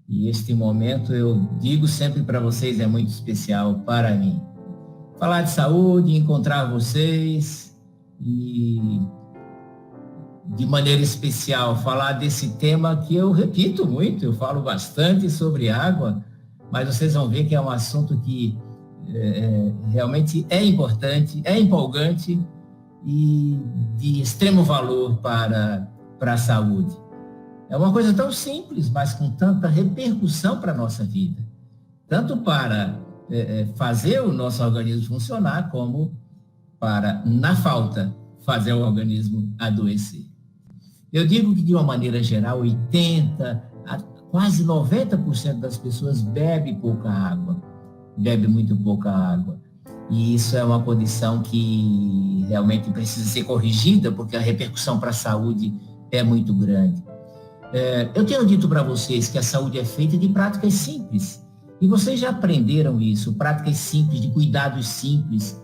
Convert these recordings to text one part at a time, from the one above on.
E este momento, eu digo sempre para vocês, é muito especial para mim. Falar de saúde, encontrar vocês e, de maneira especial, falar desse tema que eu repito muito, eu falo bastante sobre água, mas vocês vão ver que é um assunto que realmente é importante, é empolgante e de extremo valor para a saúde. É uma coisa tão simples, mas com tanta repercussão para a nossa vida, tanto para fazer o nosso organismo funcionar, como para, na falta, fazer o organismo adoecer. Eu digo que, de uma maneira geral, 80% a quase 90% das pessoas bebe pouca água, bebe muito pouca água. E isso é uma condição que realmente precisa ser corrigida, porque a repercussão para a saúde é muito grande. Eu tenho dito para vocês que a saúde é feita de práticas simples. E vocês já aprenderam isso, práticas simples, de cuidados simples,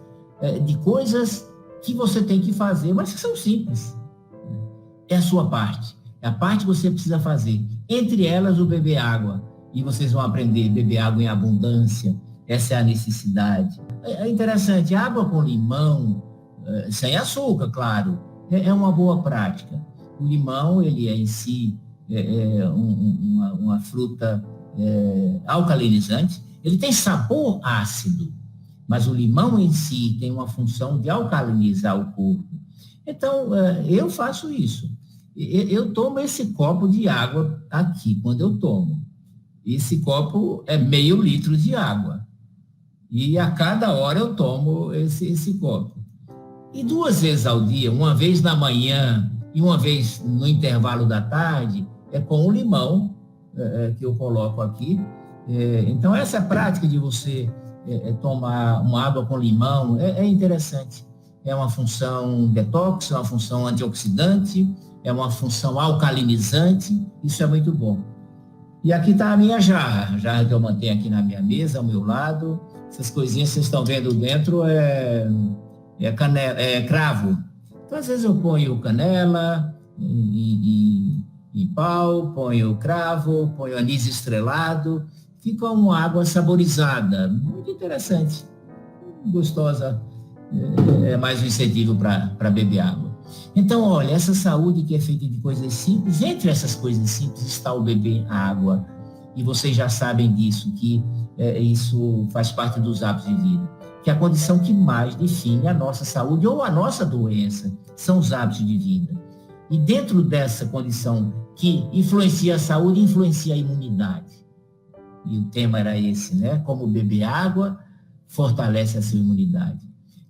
de coisas que você tem que fazer, mas que são simples. É a sua parte. É a parte que você precisa fazer. Entre elas, o beber água. E vocês vão aprender a beber água em abundância. Essa é a necessidade. É interessante, água com limão, sem açúcar, claro, é uma boa prática. O limão, ele é em si uma fruta alcalinizante. Ele tem sabor ácido, mas o limão em si tem uma função de alcalinizar o corpo. Então, eu faço isso. Eu tomo esse copo de água aqui, quando eu tomo. Esse copo é meio litro de água. E a cada hora eu tomo esse copo. E 2 vezes ao dia, uma vez na manhã e uma vez no intervalo da tarde, é com o limão que eu coloco aqui. Então, essa prática de você tomar uma água com limão é interessante. É uma função detox, é uma função antioxidante, é uma função alcalinizante, isso é muito bom. E aqui está a minha jarra que eu mantenho aqui na minha mesa, ao meu lado. Essas coisinhas que vocês estão vendo dentro é cravo. Então, às vezes eu ponho canela em pau, ponho cravo, ponho anis estrelado, fica uma água saborizada, muito interessante, gostosa, é mais um incentivo para beber água. Então, olha, essa saúde que é feita de coisas simples, entre essas coisas simples está o beber água, e vocês já sabem disso, que isso faz parte dos hábitos de vida, que a condição que mais define a nossa saúde ou a nossa doença são os hábitos de vida. E dentro dessa condição que influencia a saúde, influencia a imunidade. E o tema era esse, né? Como beber água fortalece a sua imunidade.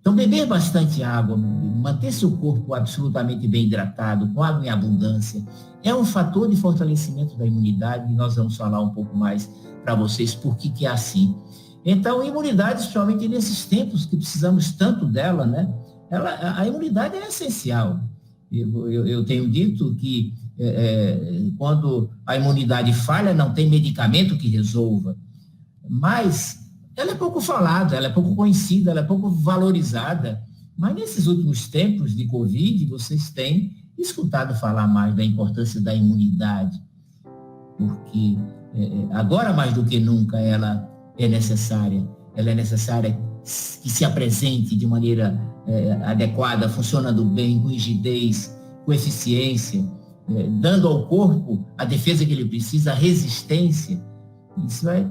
Então, beber bastante água, manter seu corpo absolutamente bem hidratado, com água em abundância, é um fator de fortalecimento da imunidade, e nós vamos falar um pouco mais para vocês por que é assim. Então, a imunidade, especialmente nesses tempos que precisamos tanto dela, né? A imunidade é essencial. Eu tenho dito que quando a imunidade falha, não tem medicamento que resolva, mas ela é pouco falada, ela é pouco conhecida, ela é pouco valorizada. Mas nesses últimos tempos de Covid, vocês têm escutado falar mais da importância da imunidade, porque agora mais do que nunca ela é necessária. Ela é necessária que se apresente de maneira adequada, funcionando bem, com rigidez, com eficiência, dando ao corpo a defesa que ele precisa, a resistência.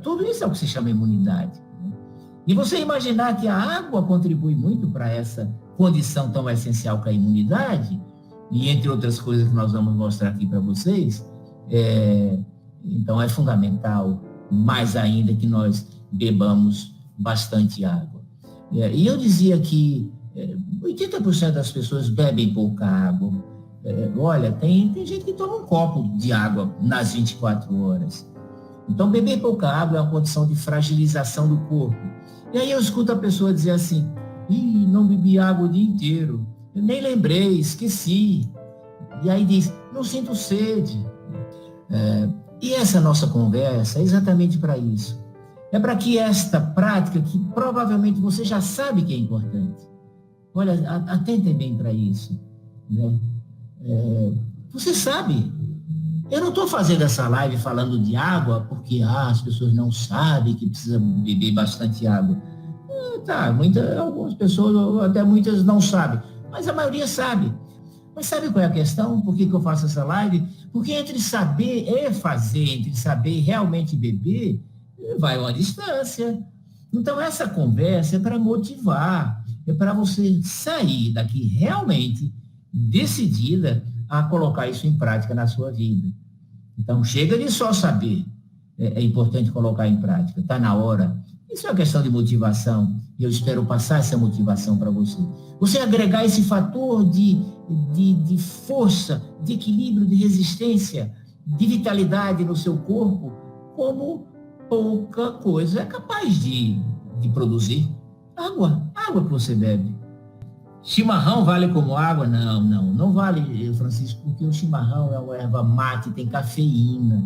Tudo isso é o que se chama imunidade. E você imaginar que a água contribui muito para essa condição tão essencial que é a imunidade, e entre outras coisas que nós vamos mostrar aqui para vocês, então é fundamental, mais ainda, que nós bebamos bastante água. E eu dizia que 80% das pessoas bebem pouca água. Olha, tem gente que toma um copo de água nas 24 horas. Então, beber pouca água é uma condição de fragilização do corpo. E aí eu escuto a pessoa dizer assim: não bebi água o dia inteiro, eu nem lembrei, esqueci. E aí diz: não sinto sede. E essa nossa conversa é exatamente para isso. É para que esta prática, que provavelmente você já sabe que é importante, olha, atentem bem para isso, né? Você sabe, Eu não estou fazendo essa live falando de água porque as pessoas não sabem que precisa beber bastante água. Algumas pessoas, ou até muitas, não sabem, mas a maioria sabe. Mas sabe qual é a questão? Por que eu faço essa live? Porque entre saber e fazer, entre saber e realmente beber, vai uma distância. Então, essa conversa é para motivar, é para você sair daqui realmente decidida a colocar isso em prática na sua vida. Então, chega de só saber. É importante colocar em prática. Está na hora. Isso é uma questão de motivação. E eu espero passar essa motivação para você. Você agregar esse fator de força, de equilíbrio, de resistência, de vitalidade no seu corpo, como pouca coisa é capaz de produzir. Água que você bebe. Chimarrão vale como água? Não vale, Francisco, porque o chimarrão é uma erva mate, tem cafeína,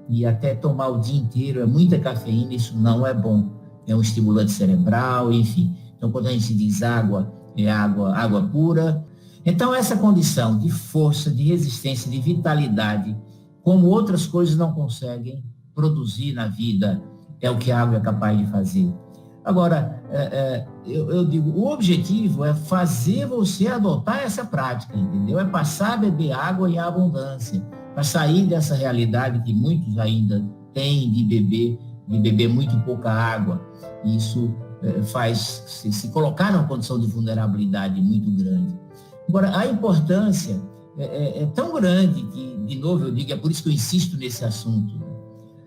e até tomar o dia inteiro é muita cafeína, isso não é bom. É um estimulante cerebral, enfim. Então, quando a gente diz água, é água pura. Então, essa condição de força, de resistência, de vitalidade, como outras coisas não conseguem produzir na vida, é o que a água é capaz de fazer. Agora, eu digo, o objetivo é fazer você adotar essa prática, entendeu? É passar a beber água em abundância, para sair dessa realidade que muitos ainda têm de beber muito pouca água. Isso faz se colocar numa condição de vulnerabilidade muito grande. Agora, a importância é tão grande que, de novo, eu digo, é por isso que eu insisto nesse assunto.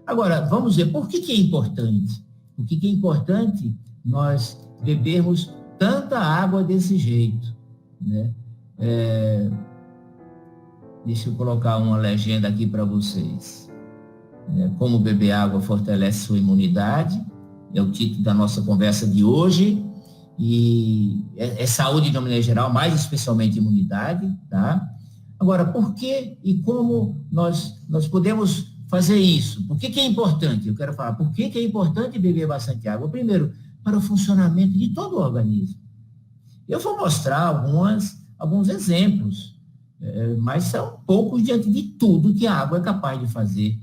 Agora, vamos ver, por que é importante? Por que é importante nós bebermos tanta água desse jeito, né? Deixa eu colocar uma legenda aqui para vocês. Como beber água fortalece sua imunidade, é o título da nossa conversa de hoje, e é saúde de maneira geral, mais especialmente imunidade, tá? Agora, por que e como nós podemos fazer isso? Por que é importante? Eu quero falar, por que é importante beber bastante água? Primeiro, para o funcionamento de todo o organismo. Eu vou mostrar alguns exemplos, mas são poucos diante de tudo que a água é capaz de fazer,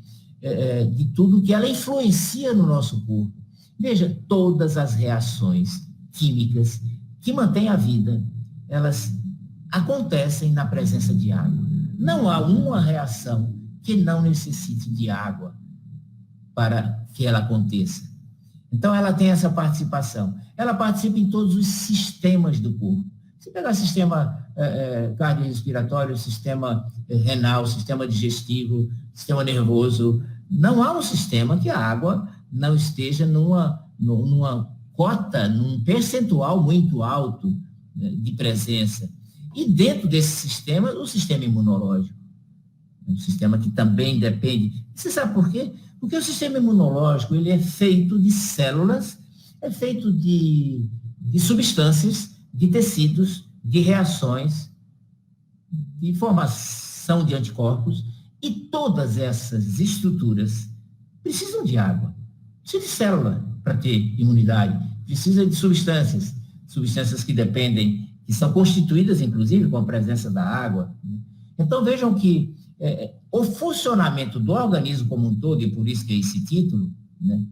de tudo que ela influencia no nosso corpo. Veja, todas as reações químicas que mantêm a vida, elas acontecem na presença de água. Não há uma reação que não necessite de água para que ela aconteça. Então, ela tem essa participação. Ela participa em todos os sistemas do corpo. Se pegar o sistema cardiorrespiratório, sistema renal, sistema digestivo, sistema nervoso, não há um sistema que a água não esteja numa cota, num percentual muito alto de presença. E dentro desse sistema, o sistema imunológico. Um sistema que também depende. Você sabe por quê? Porque o sistema imunológico ele é feito de células, é feito de substâncias, de tecidos, de reações, de formação de anticorpos, e todas essas estruturas precisam de água. Precisa de célula para ter imunidade, precisa de substâncias que dependem, que são constituídas, inclusive, com a presença da água. Então, vejam que o funcionamento do organismo como um todo, e por isso que é esse título, né,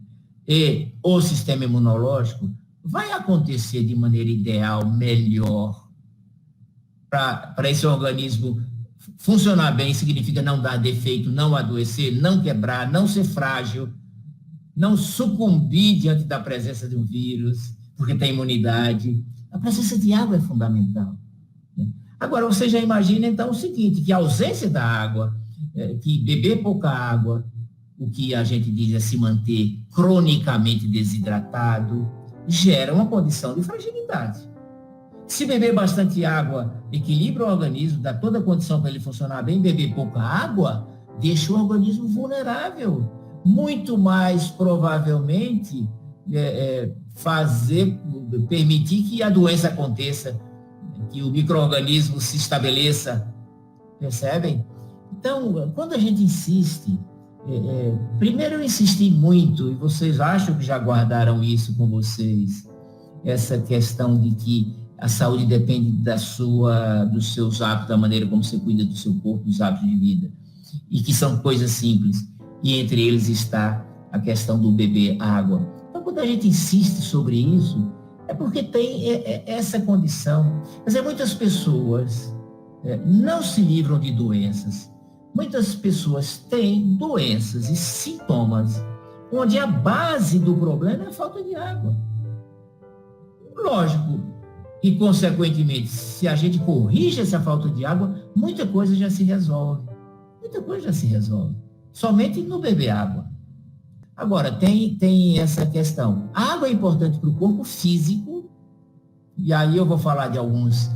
e o sistema imunológico, vai acontecer de maneira ideal, melhor, para esse organismo funcionar bem, significa não dar defeito, não adoecer, não quebrar, não ser frágil, não sucumbir diante da presença de um vírus, porque tem imunidade. A presença de água é fundamental. Agora, você já imagina, então, o seguinte, que a ausência da água, que beber pouca água, o que a gente diz é se manter cronicamente desidratado, gera uma condição de fragilidade. Se beber bastante água, equilibra o organismo, dá toda a condição para ele funcionar bem. Beber pouca água, deixa o organismo vulnerável. Muito mais, provavelmente, permitir que a doença aconteça, que o micro-organismo se estabeleça. Percebem? Então, quando a gente insiste, primeiro eu insisti muito, e vocês acham que já guardaram isso com vocês, essa questão de que a saúde depende dos seus hábitos, da maneira como você cuida do seu corpo, dos hábitos de vida. e que são coisas simples. E entre eles está a questão do beber água. Então, quando a gente insiste sobre isso, é porque tem essa condição. Quer dizer, muitas pessoas não se livram de doenças. Muitas pessoas têm doenças e sintomas onde a base do problema é a falta de água. Lógico, e consequentemente, se a gente corrige essa falta de água, muita coisa já se resolve. Muita coisa já se resolve. Somente no beber água. Agora, tem essa questão. A água é importante para o corpo físico, e aí eu vou falar de alguns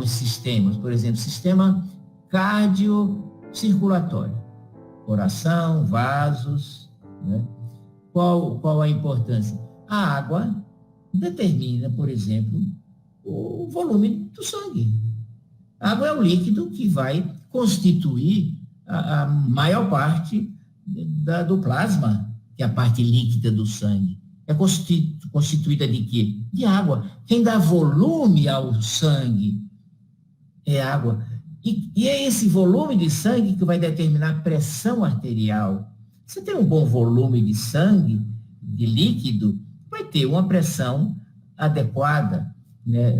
sistemas. Por exemplo, sistema cardiocirculatório. Coração, vasos, né? Qual a importância? A água determina, por exemplo, o volume do sangue. A água é o líquido que vai constituir a maior parte do plasma, que é a parte líquida do sangue. É constituída de quê? De água. Quem dá volume ao sangue é água. E é esse volume de sangue que vai determinar a pressão arterial. Você tem um bom volume de sangue, de líquido, vai ter uma pressão adequada, né,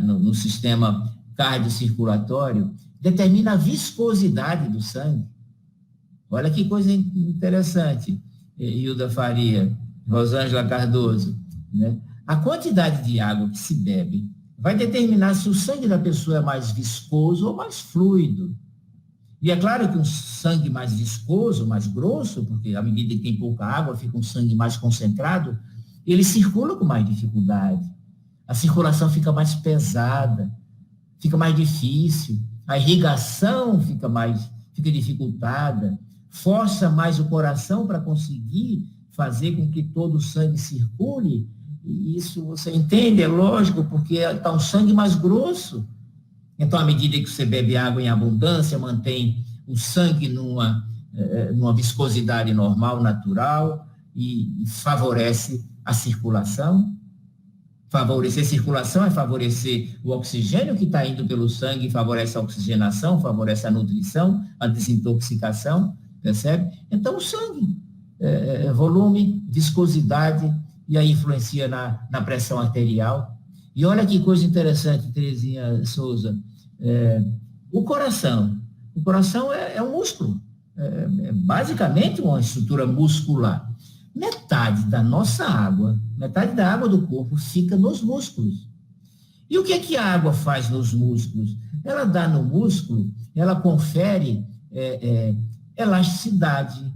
no sistema cardiocirculatório, determina a viscosidade do sangue. Olha que coisa interessante, Hilda Faria, Rosângela Cardoso, né? A quantidade de água que se bebe vai determinar se o sangue da pessoa é mais viscoso ou mais fluido. E é claro que um sangue mais viscoso, mais grosso, porque à medida que tem pouca água, fica um sangue mais concentrado, ele circula com mais dificuldade. A circulação fica mais pesada, fica mais difícil, a irrigação fica dificultada, força mais o coração para conseguir fazer com que todo o sangue circule. E isso você entende, é lógico, porque está um sangue mais grosso. Então, à medida que você bebe água em abundância, mantém o sangue numa viscosidade normal, natural, e favorece a circulação. Favorecer a circulação é favorecer o oxigênio que está indo pelo sangue, favorece a oxigenação, favorece a nutrição, a desintoxicação, percebe? Então, o sangue, volume, viscosidade, e aí influencia na pressão arterial. E olha que coisa interessante, Terezinha Souza, o coração é um músculo, é basicamente uma estrutura muscular. Metade da nossa água, metade da água do corpo fica nos músculos. E o que é que a água faz nos músculos? Ela dá no músculo, ela confere elasticidade,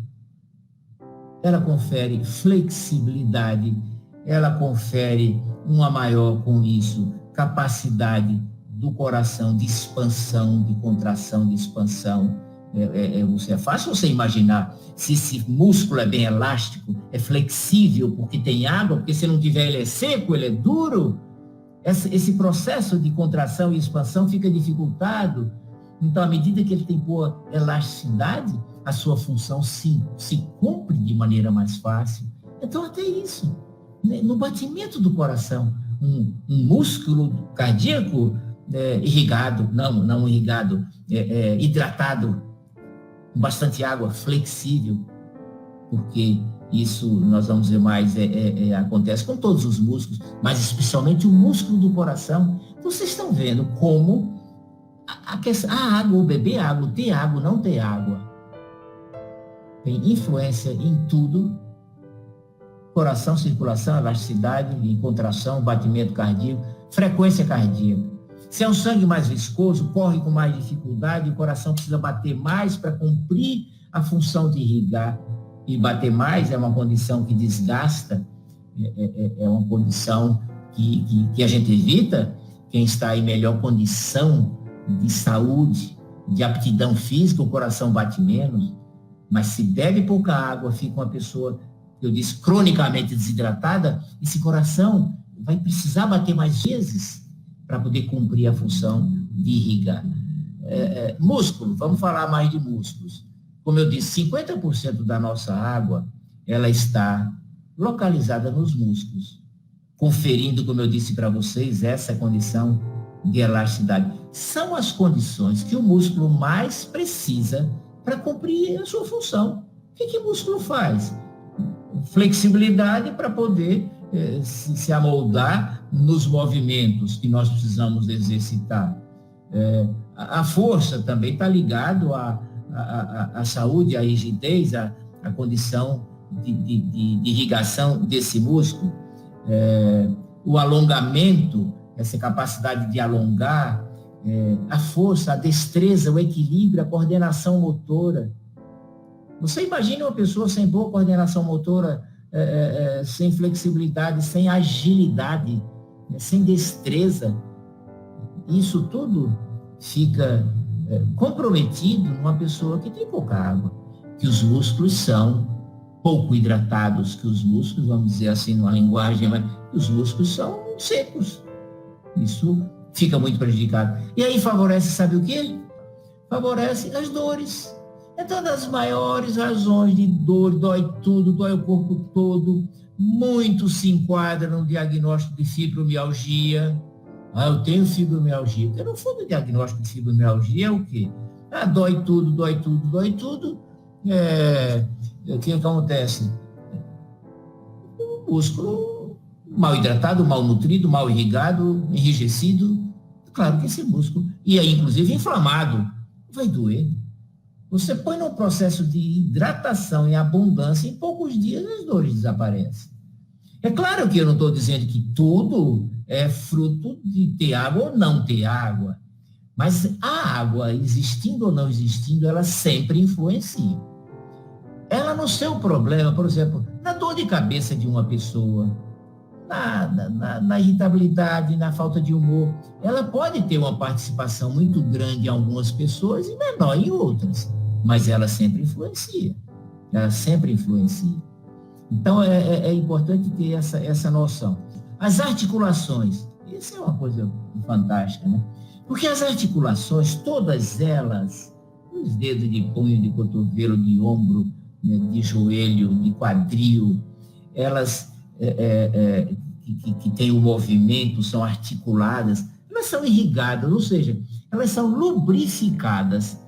ela confere flexibilidade, ela confere uma maior, com isso, capacidade do coração de expansão, de contração, de expansão. É fácil você imaginar se esse músculo é bem elástico, é flexível porque tem água, porque se não tiver ele é seco, ele é duro. Esse processo de contração e expansão fica dificultado. Então, à medida que ele tem boa elasticidade, a sua função se cumpre de maneira mais fácil. Então, até isso, né? No batimento do coração, um músculo cardíaco irrigado, não irrigado, hidratado, com bastante água, flexível, porque isso, nós vamos ver mais, acontece com todos os músculos, mas especialmente o músculo do coração. Vocês estão vendo como a água, o beber água, ter água, não ter água, tem influência em tudo: coração, circulação, elasticidade, contração, batimento cardíaco, frequência cardíaca. Se é um sangue mais viscoso, corre com mais dificuldade, o coração precisa bater mais para cumprir a função de irrigar. E bater mais é uma condição que desgasta, é uma condição que a gente evita. Quem está em melhor condição de saúde, de aptidão física, o coração bate menos. Mas se bebe pouca água, fica uma pessoa, eu disse, cronicamente desidratada, esse coração vai precisar bater mais vezes para poder cumprir a função de irrigar. Músculo, vamos falar mais de músculos. Como eu disse, 50% da nossa água, ela está localizada nos músculos, conferindo, como eu disse para vocês, essa condição de elasticidade. São as condições que o músculo mais precisa para cumprir a sua função. O que o músculo faz? Flexibilidade para poder se amoldar nos movimentos que nós precisamos exercitar. A força também está ligado à saúde, à rigidez, à condição de irrigação desse músculo. O alongamento, essa capacidade de alongar, a força, a destreza, o equilíbrio, a coordenação motora. Você imagina uma pessoa sem boa coordenação motora, sem flexibilidade, sem agilidade, sem destreza. Isso tudo fica comprometido numa pessoa que tem pouca água, que os músculos são pouco hidratados, que os músculos, vamos dizer assim, numa linguagem, mas os músculos são secos. Isso fica muito prejudicado. E aí favorece, sabe o quê? Favorece as dores. Então, das maiores razões de dor, dói tudo, dói o corpo todo. Muito se enquadra no diagnóstico de fibromialgia. Eu tenho fibromialgia. Porque, no fundo, o diagnóstico de fibromialgia é o quê? Dói tudo, dói tudo, dói tudo. O que acontece? O músculo mal hidratado, mal nutrido, mal irrigado, enrijecido. Claro que esse músculo, e aí, inclusive, inflamado, vai doer. Você põe num processo de hidratação em abundância, em poucos dias as dores desaparecem. É claro que eu não estou dizendo que tudo é fruto de ter água ou não ter água, mas a água, existindo ou não existindo, ela sempre influencia. Ela no seu problema, por exemplo, na dor de cabeça de uma pessoa, na irritabilidade, na falta de humor, ela pode ter uma participação muito grande em algumas pessoas e menor em outras, mas ela sempre influencia. Ela sempre influencia. Então, é importante ter essa noção. As articulações, isso é uma coisa fantástica, né? Porque as articulações, todas elas, os dedos de punho, de cotovelo, de ombro, né, de joelho, de quadril, elas que têm o movimento, são articuladas, elas são irrigadas, ou seja, elas são lubrificadas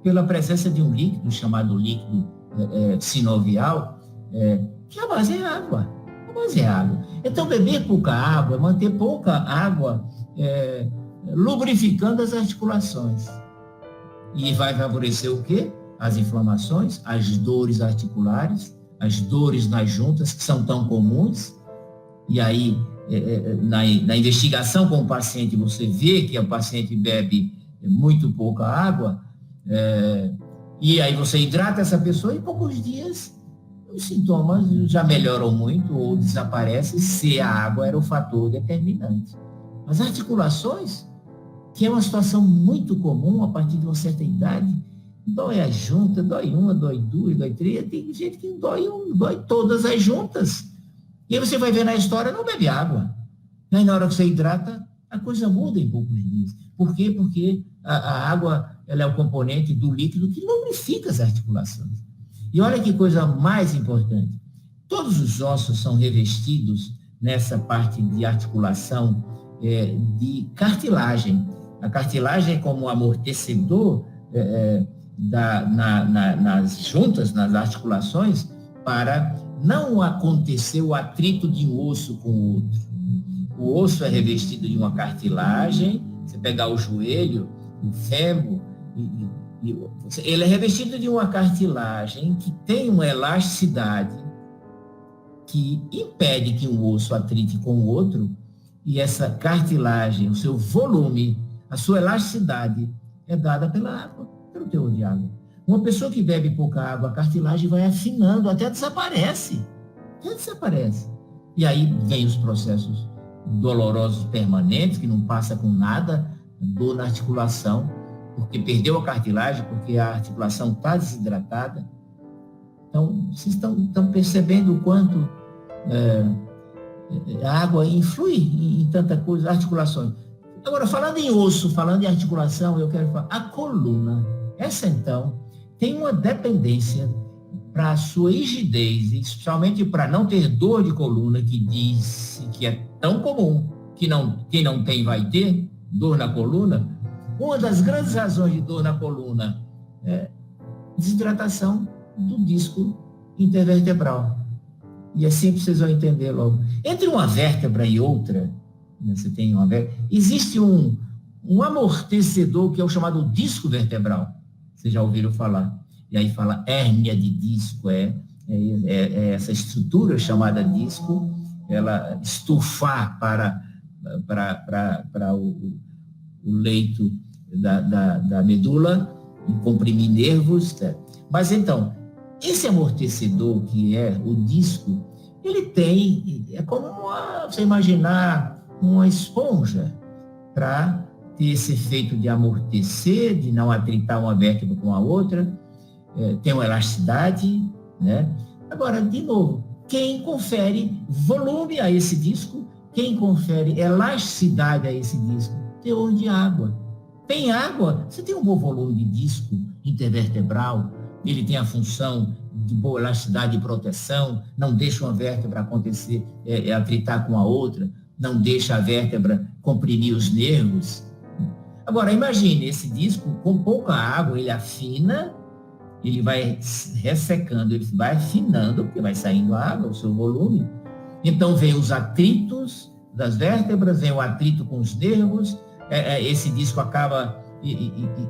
pela presença de um líquido chamado líquido sinovial, que a base é água. A base é água. Então, beber pouca água, manter pouca água, lubrificando as articulações. E vai favorecer o quê? As inflamações, as dores articulares, as dores nas juntas, que são tão comuns. E aí, na investigação com o paciente, você vê que o paciente bebe muito pouca água, e aí você hidrata essa pessoa e em poucos dias os sintomas já melhoram muito ou desaparecem se a água era o fator determinante. As articulações, que é uma situação muito comum a partir de uma certa idade, dói a junta, dói uma, dói duas, dói três, tem gente que dói todas as juntas. E aí você vai ver na história, não bebe água. E aí na hora que você hidrata, a coisa muda em poucos dias. Por quê? Porque a água, ela é o componente do líquido que lubrifica as articulações. E olha que coisa mais importante. Todos os ossos são revestidos nessa parte de articulação de cartilagem. A cartilagem é como um amortecedor nas juntas, nas articulações, para não acontecer o atrito de um osso com o outro. O osso é revestido de uma cartilagem, você pegar o joelho, o fêmur, ele é revestido de uma cartilagem que tem uma elasticidade que impede que um osso atrite com o outro, e essa cartilagem, o seu volume, a sua elasticidade é dada pela água, pelo teor de água. Uma pessoa que bebe pouca água, a cartilagem vai afinando, até desaparece. E aí vem os processos dolorosos permanentes, que não passa com nada, dor na articulação, porque perdeu a cartilagem, porque a articulação está desidratada. Então, vocês estão percebendo o quanto a água influi em tanta coisa, articulações. Agora, falando em osso, falando em articulação, eu quero falar, a coluna, essa então, tem uma dependência para a sua rigidez, especialmente para não ter dor de coluna, que diz que é tão comum, que quem não tem vai ter dor na coluna. Uma das grandes razões de dor na coluna desidratação do disco intervertebral. E é simples, vocês vão entender logo. Entre uma vértebra e outra, né, você tem uma vértebra, existe um amortecedor que é o chamado disco vertebral. Vocês já ouviram falar? E aí fala hérnia de disco, é essa estrutura chamada disco, ela estufar para o leito da medula e comprimir nervos. Tá? Mas então, esse amortecedor que é o disco, ele é como você imaginar uma esponja para ter esse efeito de amortecer, de não atritar uma vértebra com a outra, tem uma elasticidade, né? Agora, de novo, quem confere volume a esse disco, quem confere elasticidade a esse disco? Teor de água. Tem água, você tem um bom volume de disco intervertebral, ele tem a função de boa elasticidade e proteção, não deixa uma vértebra acontecer, atritar com a outra, não deixa a vértebra comprimir os nervos. Agora, imagine, esse disco, com pouca água, ele afina, ele vai ressecando, ele vai afinando, porque vai saindo a água, o seu volume. Então, vem os atritos das vértebras, vem o atrito com os nervos, esse disco acaba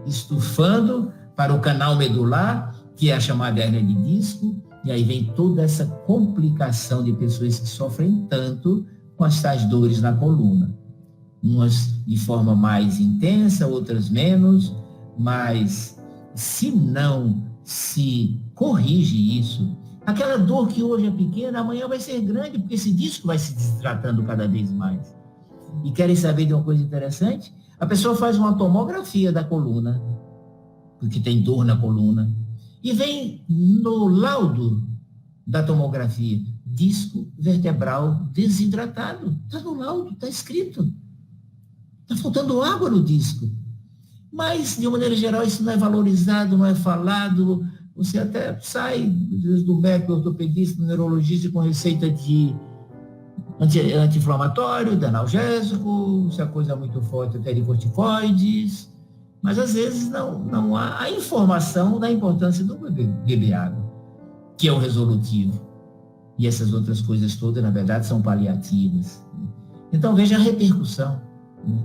estufando para o canal medular, que é a chamada hérnia de disco, e aí vem toda essa complicação de pessoas que sofrem tanto com as tais dores na coluna. Umas de forma mais intensa, outras menos, mas se não se corrige isso, aquela dor que hoje é pequena, amanhã vai ser grande, porque esse disco vai se destratando cada vez mais. E querem saber de uma coisa interessante? A pessoa faz uma tomografia da coluna, porque tem dor na coluna, e vem no laudo da tomografia, disco vertebral desidratado. Está no laudo, está escrito. Está faltando água no disco. Mas, de uma maneira geral, isso não é valorizado, não é falado. Você até sai, às vezes, do médico ortopedista, do neurologista, com receita de anti-inflamatório, de analgésico, se a coisa é muito forte, até de corticoides. Mas, às vezes, não há a informação da importância do beber água, que é o resolutivo. E essas outras coisas todas, na verdade, são paliativas. Então, veja a repercussão, né?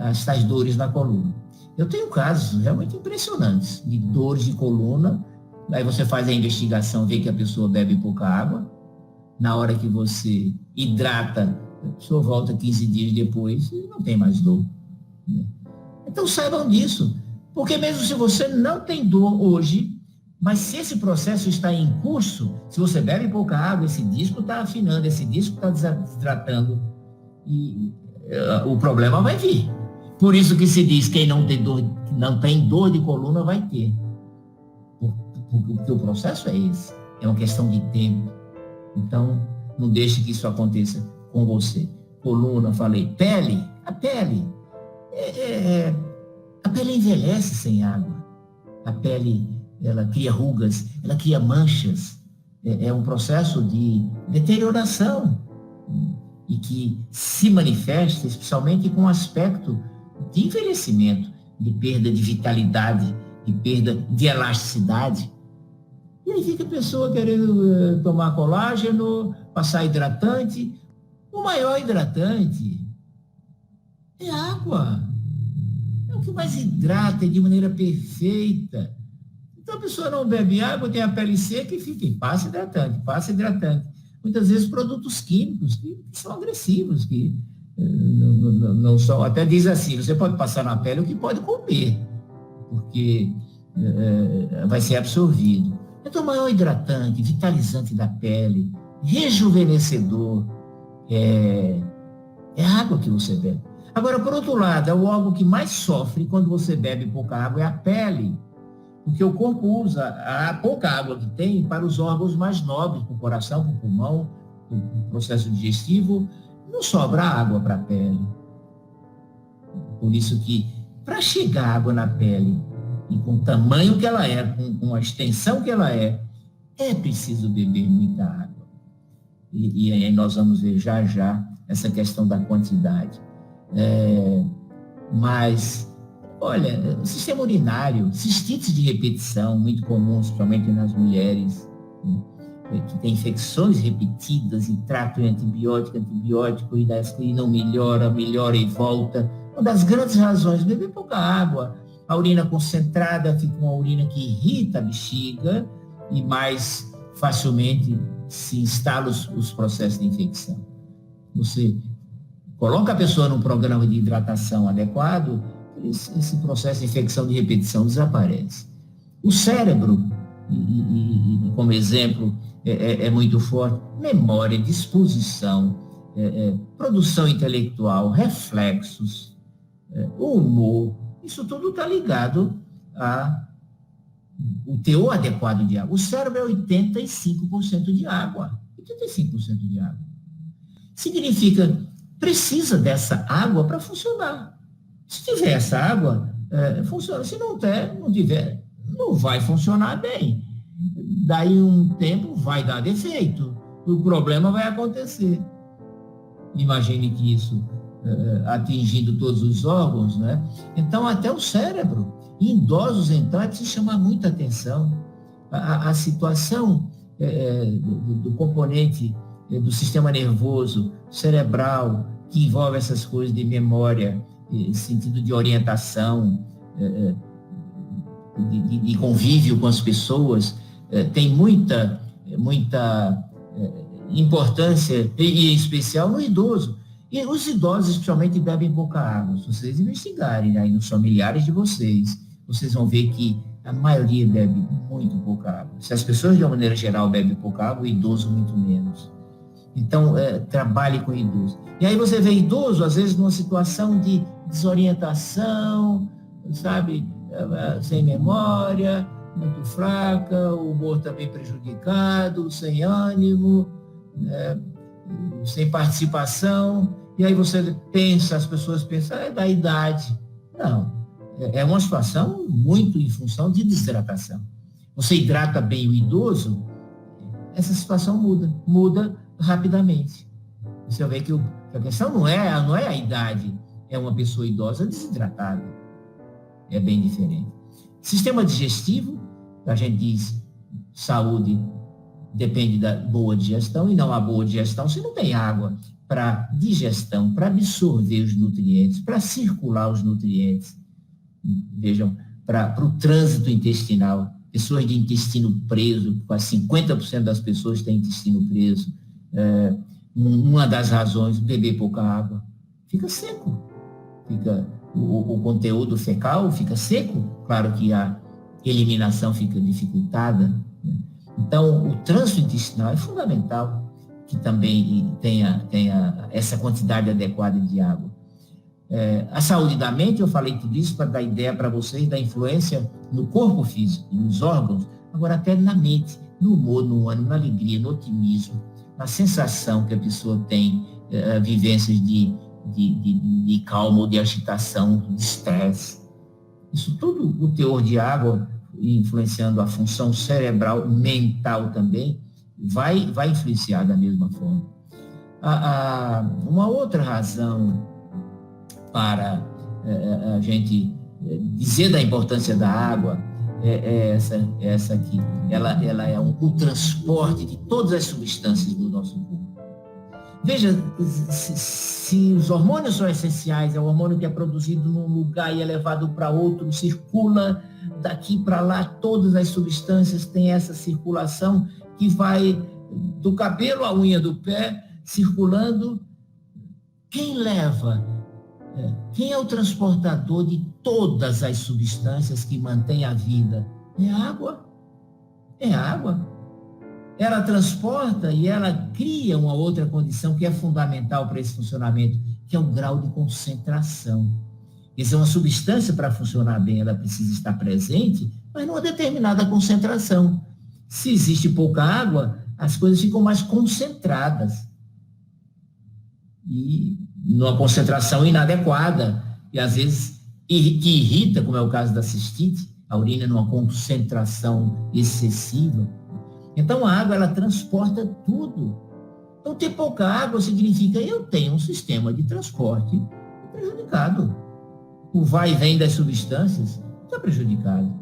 As tais dores na coluna. Eu tenho casos realmente impressionantes de dores de coluna. Aí você faz a investigação, vê que a pessoa bebe pouca água. Na hora que você hidrata, a pessoa volta 15 dias depois e não tem mais dor. Né? Então saibam disso. Porque mesmo se você não tem dor hoje, mas se esse processo está em curso, se você bebe pouca água, esse disco está afinando, esse disco está desidratando e o problema vai vir. Por isso que se diz que quem não tem dor de coluna vai ter. Porque o processo é esse. É uma questão de tempo. Então, não deixe que isso aconteça com você. Coluna, falei. Pele. A pele. A pele envelhece sem água. A pele, ela cria rugas, ela cria manchas. É um processo de deterioração e que se manifesta especialmente com o aspecto de envelhecimento, de perda de vitalidade, de perda de elasticidade. E aí fica a pessoa querendo tomar colágeno, passar hidratante. O maior hidratante é água. É o que mais hidrata de maneira perfeita. Então a pessoa não bebe água, tem a pele seca e fica, passa hidratante, passa hidratante. Muitas vezes produtos químicos que são agressivos, que não são, até diz assim, você pode passar na pele o que pode comer, porque vai ser absorvido. Então, o maior hidratante, vitalizante da pele, rejuvenescedor, é a água que você bebe. Agora, por outro lado, o órgão que mais sofre quando você bebe pouca água é a pele, porque o corpo usa a pouca água que tem para os órgãos mais nobres, para o coração, para o pulmão, para o processo digestivo. Não sobra água para a pele. Por isso que, para chegar água na pele, e com o tamanho que ela é, com a extensão que ela é preciso beber muita água. E aí nós vamos ver já essa questão da quantidade. Mas Olha, o sistema urinário, cistites de repetição, muito comuns, principalmente nas mulheres, né, que tem infecções repetidas e tratam antibiótico, e não melhora, melhora e volta. Uma das grandes razões, beber pouca água. A urina concentrada fica uma urina que irrita a bexiga e mais facilmente se instalam os processos de infecção. Você coloca a pessoa num programa de hidratação adequado, esse processo de infecção de repetição desaparece. O cérebro, como exemplo, é muito forte, memória, disposição, produção intelectual, reflexos, o humor, isso tudo está ligado ao teor adequado de água. O cérebro é 85% de água. 85% de água. Significa, precisa dessa água para funcionar. Se tiver essa água, funciona. Se não tiver, não vai funcionar bem. Daí um tempo vai dar defeito. O problema vai acontecer. Imagine que isso atingindo todos os órgãos, né? Então, até o cérebro. Em idosos, então, é preciso chamar muita atenção. A situação do componente do sistema nervoso, cerebral, que envolve essas coisas de memória, sentido de orientação, de convívio com as pessoas, tem muita importância, e em especial no idoso. E os idosos, especialmente, bebem pouca água. Se vocês investigarem aí nos familiares de vocês, vocês vão ver que a maioria bebe muito pouca água. Se as pessoas, de uma maneira geral, bebem pouca água, o idoso muito menos. Então, trabalhe com idoso. E aí você vê idoso, às vezes, numa situação de desorientação, sabe, sem memória, muito fraca, o humor também prejudicado, sem ânimo, sem participação. E aí você pensa, as pessoas pensam, é da idade. Não, é uma situação muito em função de desidratação. Você hidrata bem o idoso, essa situação muda rapidamente. Você vê que a questão não é a idade, é uma pessoa idosa desidratada. É bem diferente. Sistema digestivo, a gente diz, saúde depende da boa digestão, e não há boa digestão se não tem água para digestão, para absorver os nutrientes, para circular os nutrientes. Vejam, para o trânsito intestinal, pessoas de intestino preso, quase 50% das pessoas têm intestino preso. Uma das razões, beber pouca água, fica seco, o conteúdo fecal fica seco, claro que a eliminação fica dificultada, né? Então, o trânsito intestinal é fundamental que também tenha essa quantidade adequada de água. A saúde da mente, eu falei tudo isso para dar ideia para vocês da influência no corpo físico, nos órgãos, agora até na mente, no humor, no ânimo, na alegria, no otimismo, na sensação que a pessoa tem, vivências de calma ou de agitação, de estresse. Isso tudo, o teor de água, influenciando a função cerebral, mental também, vai influenciar da mesma forma. Uma outra razão para a gente dizer da importância da água é essa aqui. Ela é o transporte de todas as substâncias do nosso corpo. Veja, se os hormônios são essenciais, é o hormônio que é produzido num lugar e é levado para outro, circula daqui para lá, todas as substâncias têm essa circulação que vai do cabelo à unha do pé, circulando. Quem leva? Quem é o transportador de todas as substâncias que mantém a vida? É a água. É a água. Ela transporta e ela cria uma outra condição que é fundamental para esse funcionamento, que é o grau de concentração. Quer dizer, uma substância, para funcionar bem, ela precisa estar presente, mas numa determinada concentração. Se existe pouca água, as coisas ficam mais concentradas. E numa concentração inadequada, e às vezes que irrita, como é o caso da cistite, a urina numa concentração excessiva. Então, a água, ela transporta tudo. Então, ter pouca água significa eu tenho um sistema de transporte prejudicado. o vai e vem das substâncias, está prejudicado.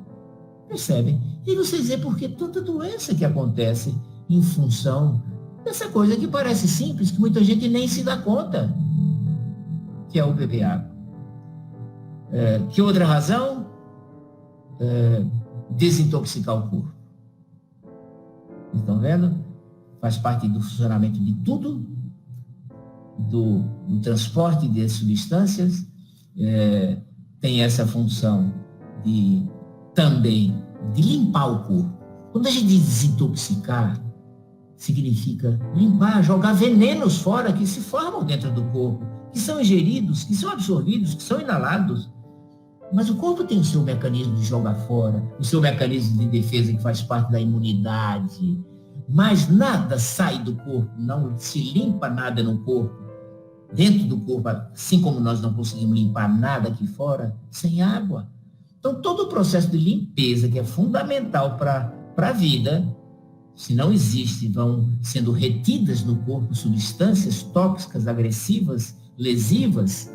Percebem? E vocês veem por que tanta doença que acontece em função dessa coisa que parece simples, que muita gente nem se dá conta, que é o beber água. Que outra razão? Desintoxicar o corpo. Estão vendo? Faz parte do funcionamento de tudo, do transporte de substâncias, tem essa função também de limpar o corpo. Quando a gente diz desintoxicar, significa limpar, jogar venenos fora que se formam dentro do corpo, que são ingeridos, que são absorvidos, que são inalados. Mas o corpo tem o seu mecanismo de jogar fora, o seu mecanismo de defesa que faz parte da imunidade. Mas nada sai do corpo, não se limpa nada no corpo, dentro do corpo, assim como nós não conseguimos limpar nada aqui fora, sem água. Então, todo o processo de limpeza, que é fundamental para a vida, se não existe, vão sendo retidas no corpo substâncias tóxicas, agressivas, lesivas.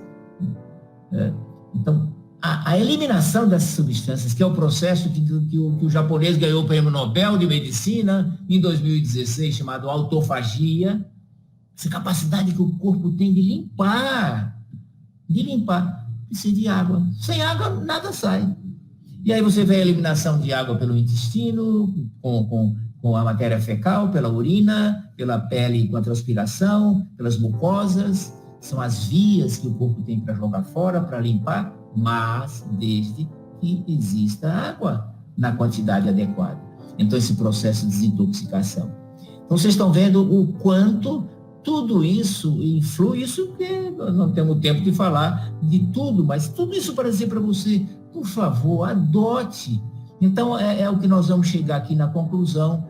Então, a eliminação dessas substâncias, que é o processo que o japonês ganhou o Prêmio Nobel de Medicina em 2016, chamado autofagia, essa capacidade que o corpo tem de limpar, precisa de água. Sem água, nada sai. E aí você vê a eliminação de água pelo intestino, com a matéria fecal, pela urina, pela pele com a transpiração, pelas mucosas. São as vias que o corpo tem para jogar fora, para limpar, mas desde que exista água na quantidade adequada. Então, esse processo de desintoxicação. Então, vocês estão vendo o quanto tudo isso influi, isso porque nós não temos tempo de falar de tudo, mas tudo isso para dizer para você, por favor, adote. Então, é o que nós vamos chegar aqui na conclusão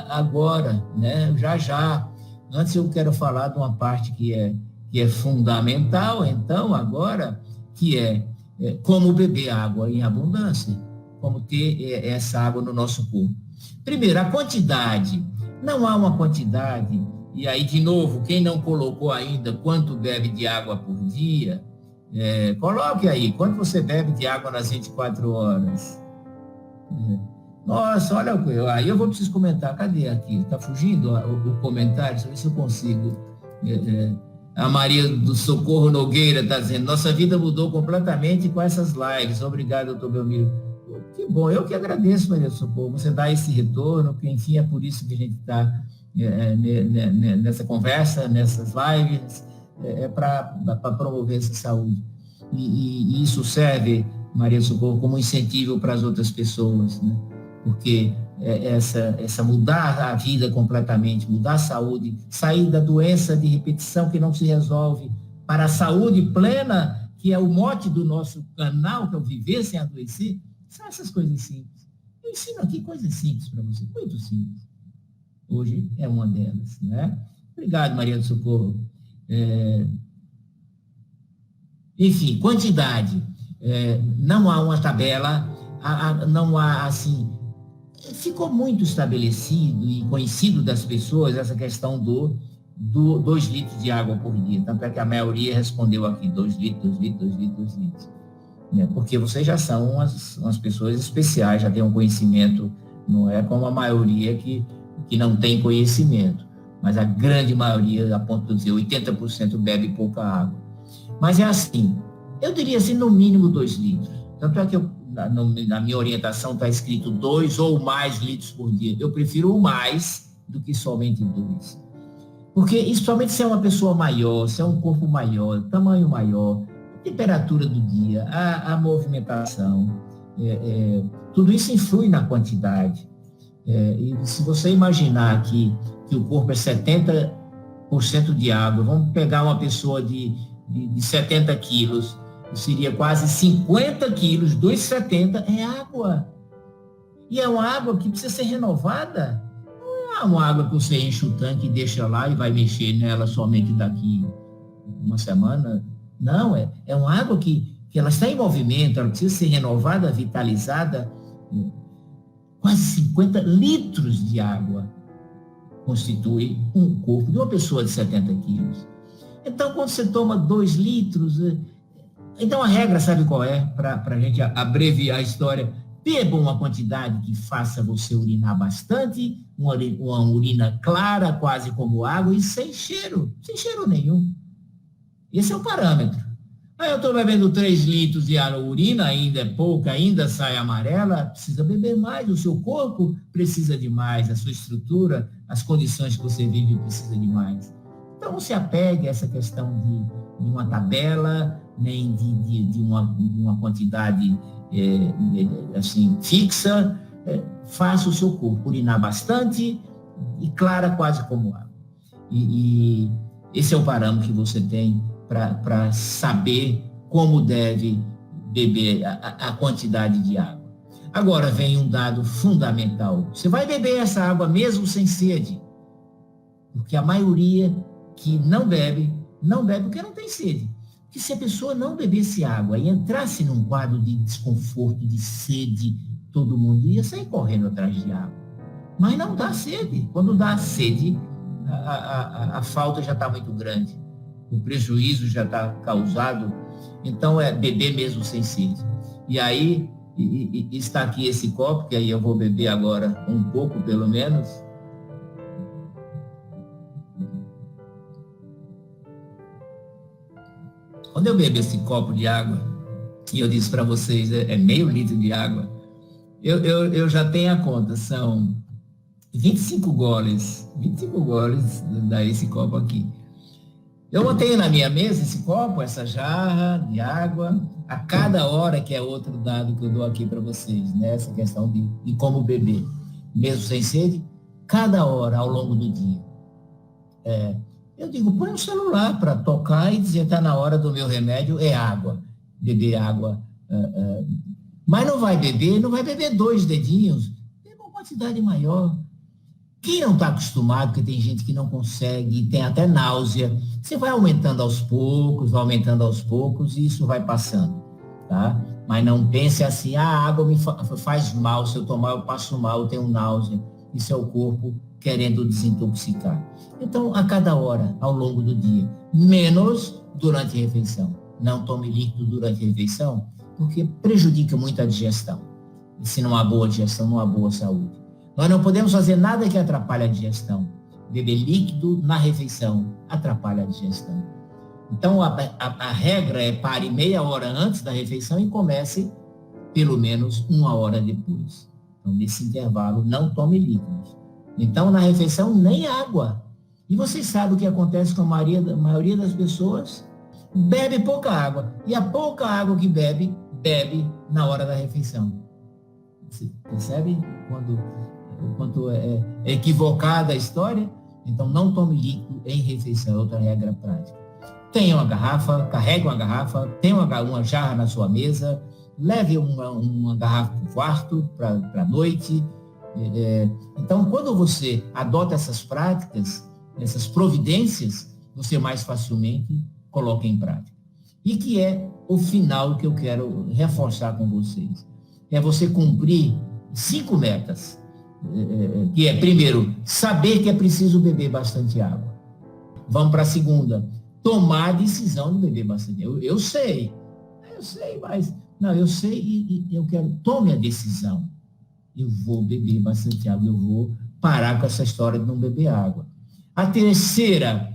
agora, né? Já. Antes eu quero falar de uma parte que é fundamental, então, agora, que é como beber água em abundância, como ter essa água no nosso corpo. Primeiro, a quantidade. Não há uma quantidade, e aí, de novo, quem não colocou ainda quanto bebe de água por dia, coloque aí, quanto você bebe de água nas 24 horas. Nossa, olha, aí eu preciso comentar, cadê aqui? Está fugindo o comentário? Deixa eu ver se eu consigo. A Maria do Socorro Nogueira está dizendo, nossa vida mudou completamente com essas lives. Obrigado, doutor Belmiro. Que bom, eu que agradeço, Maria do Socorro, você dá esse retorno, porque, enfim, é por isso que a gente está nessa conversa, nessas lives, para promover essa saúde. E isso serve, Maria do Socorro, como incentivo para as outras pessoas, né? Porque essa mudar a vida completamente, mudar a saúde, sair da doença de repetição que não se resolve, para a saúde plena, que é o mote do nosso canal, que é o Viver Sem Adoecer, são essas coisas simples. Eu ensino aqui coisas simples para você, muito simples. Hoje é uma delas, né? Obrigado, Maria do Socorro. Enfim, quantidade. Não há uma tabela, não há, assim... Ficou muito estabelecido e conhecido das pessoas essa questão do 2 litros de água por dia. Tanto é que a maioria respondeu aqui 2 litros. Né? Porque vocês já são umas pessoas especiais, já têm um conhecimento, não é como a maioria que não tem conhecimento. Mas a grande maioria, a ponto de dizer, 80% bebe pouca água. Mas é assim, eu diria assim, no mínimo 2 litros. Tanto é que na minha orientação está escrito 2 ou mais litros por dia. Eu prefiro o mais do que somente 2. Porque, especialmente se é uma pessoa maior, se é um corpo maior, tamanho maior, a temperatura do dia, a movimentação, tudo isso influi na quantidade. E se você imaginar que o corpo é 70% de água, vamos pegar uma pessoa de 70 quilos, seria quase 50 quilos, 2,70 é água. E é uma água que precisa ser renovada. Não é uma água que você enche o tanque e deixa lá e vai mexer nela somente daqui uma semana. Não, é uma água que ela está em movimento, ela precisa ser renovada, vitalizada. Quase 50 litros de água constitui um corpo de uma pessoa de 70 quilos. Então, quando você toma 2 litros... Então, a regra, sabe qual é? Para a gente abreviar a história, beba uma quantidade que faça você urinar bastante, uma urina clara, quase como água, e sem cheiro nenhum. Esse é o parâmetro. Aí eu estou bebendo 3 litros de urina, ainda é pouca, ainda sai amarela, precisa beber mais, o seu corpo precisa de mais, a sua estrutura, as condições que você vive precisa de mais. Então, não se apegue a essa questão de uma tabela, nem de uma quantidade assim, fixa. Faça o seu corpo urinar bastante e clara quase como água. E esse é o parâmetro que você tem para saber como deve beber a quantidade de água. Agora vem um dado fundamental. Você vai beber essa água mesmo sem sede, porque a maioria que não bebe porque não tem sede. Porque se a pessoa não bebesse água e entrasse num quadro de desconforto, de sede, todo mundo ia sair correndo atrás de água. Mas não dá sede. Quando dá sede, a falta já está muito grande. O prejuízo já está causado. Então, é beber mesmo sem sede. E aí, está aqui esse copo, que aí eu vou beber agora um pouco, pelo menos. Quando eu bebo esse copo de água, e eu disse para vocês, é meio litro de água, eu já tenho a conta, são 25 goles dá esse copo aqui. Eu botei na minha mesa esse copo, essa jarra de água, a cada hora, que é outro dado que eu dou aqui para vocês, né? Essa questão de como beber, mesmo sem sede, cada hora ao longo do dia. Eu digo, põe o celular para tocar e dizer, está na hora do meu remédio, é água, beber água. Mas não vai beber 2 dedinhos, beba uma quantidade maior. Quem não está acostumado, porque tem gente que não consegue, tem até náusea, você vai aumentando aos poucos, e isso vai passando, tá? Mas não pense assim, a água me faz mal, se eu tomar eu passo mal, eu tenho náusea. Isso é o corpo querendo desintoxicar. Então, a cada hora, ao longo do dia, menos durante a refeição. Não tome líquido durante a refeição, porque prejudica muito a digestão. E se não há boa digestão, não há boa saúde. Nós não podemos fazer nada que atrapalhe a digestão. Beber líquido na refeição atrapalha a digestão. Então, a regra é pare meia hora antes da refeição e comece pelo menos 1 hora depois. Então, nesse intervalo, não tome líquidos. Então, na refeição, nem água. E vocês sabem o que acontece com a maioria das pessoas? Bebe pouca água. E a pouca água que bebe na hora da refeição. Você percebe quanto é equivocada a história? Então, não tome líquido em refeição, é outra regra prática. Tenha uma garrafa, carregue uma garrafa, tenha uma jarra na sua mesa, leve uma garrafa para o quarto, para a noite. Então, quando você adota essas práticas, essas providências, você mais facilmente coloca em prática. E que é o final que eu quero reforçar com vocês. É você cumprir 5 metas. Que é, primeiro, saber que é preciso beber bastante água. Vamos para a segunda. Tomar a decisão de beber bastante água. Eu sei, mas... Não, eu sei e eu quero... Tome a decisão. Eu vou beber bastante água. Eu vou parar com essa história de não beber água. A terceira,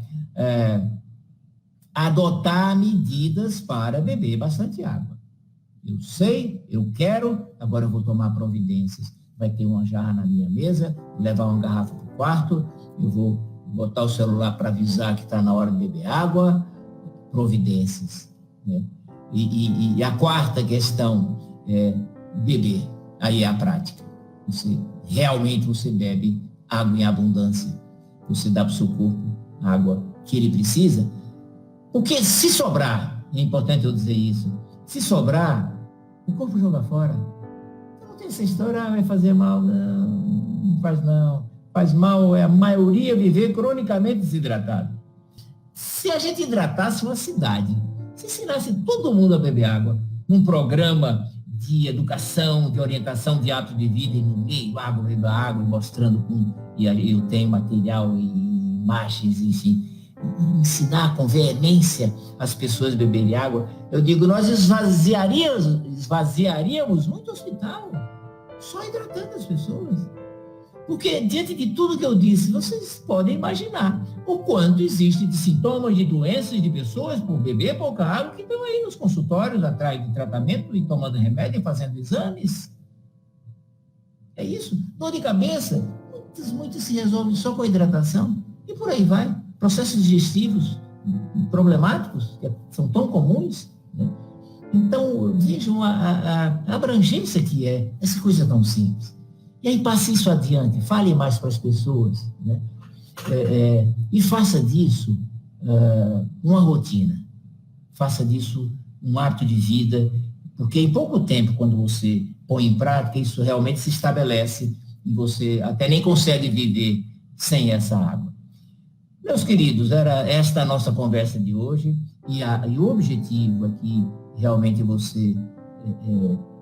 adotar medidas para beber bastante água. Eu sei, eu quero, agora eu vou tomar providências. Vai ter uma jarra na minha mesa, levar uma garrafa para o quarto, eu vou botar o celular para avisar que está na hora de beber água, providências. Né? E a quarta questão é beber, aí é a prática. Realmente você bebe água em abundância, você dá para o seu corpo a água que ele precisa, porque se sobrar, é importante eu dizer isso, se sobrar, o corpo joga fora. Não tem essa história, vai fazer mal, não faz não. Faz mal é a maioria viver cronicamente desidratado. Se a gente hidratasse uma cidade, se ensinasse todo mundo a beber água, num programa de educação, de orientação de hábito de vida, e no meio, beba água, mostrando como, e aí eu tenho material e imagens, enfim, ensinar com veemência as pessoas a beberem água, eu digo, nós esvaziaríamos muito hospital, só hidratando as pessoas. Porque, diante de tudo que eu disse, vocês podem imaginar o quanto existe de sintomas, de doenças, de pessoas por beber pouca água que estão aí nos consultórios, atrás de tratamento e tomando remédio e fazendo exames. É isso. Dor de cabeça, muitas se resolvem só com a hidratação. E por aí vai. Processos digestivos problemáticos, que são tão comuns, né? Então, vejam a abrangência que é essa coisa tão simples. E aí passe isso adiante, fale mais para as pessoas, né? E faça disso uma rotina. Faça disso um hábito de vida, porque em pouco tempo, quando você põe em prática, isso realmente se estabelece e você até nem consegue viver sem essa água. Meus queridos, era esta a nossa conversa de hoje e o objetivo é que realmente você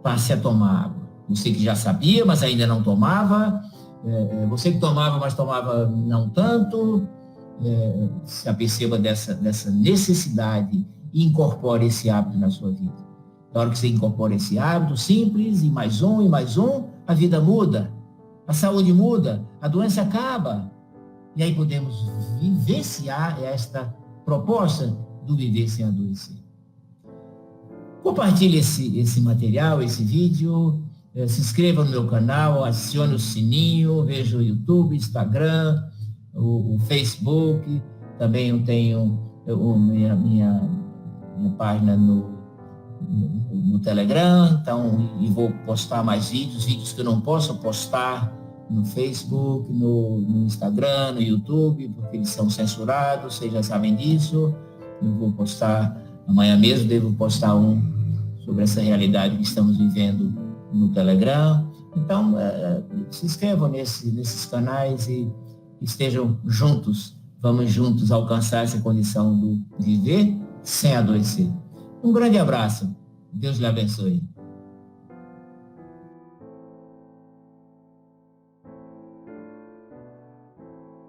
passe a tomar água. Você que já sabia, mas ainda não tomava, você que tomava, mas tomava não tanto, se aperceba dessa necessidade e incorpore esse hábito na sua vida. Na hora que você incorpora esse hábito simples, e mais um, a vida muda, a saúde muda, a doença acaba. E aí podemos vivenciar esta proposta do viver sem adoecer. Compartilhe esse material, esse vídeo, se inscreva no meu canal, acione o sininho, veja o YouTube, Instagram, o Facebook, também eu tenho minha página no Telegram, então, e vou postar mais vídeos que eu não posso postar no Facebook, no Instagram, no YouTube, porque eles são censurados, vocês já sabem disso. Eu vou postar, amanhã mesmo devo postar um sobre essa realidade que estamos vivendo no Telegram. Então, se inscrevam nesses canais e estejam juntos, vamos juntos alcançar essa condição do viver sem adoecer. Um grande abraço, Deus lhe abençoe.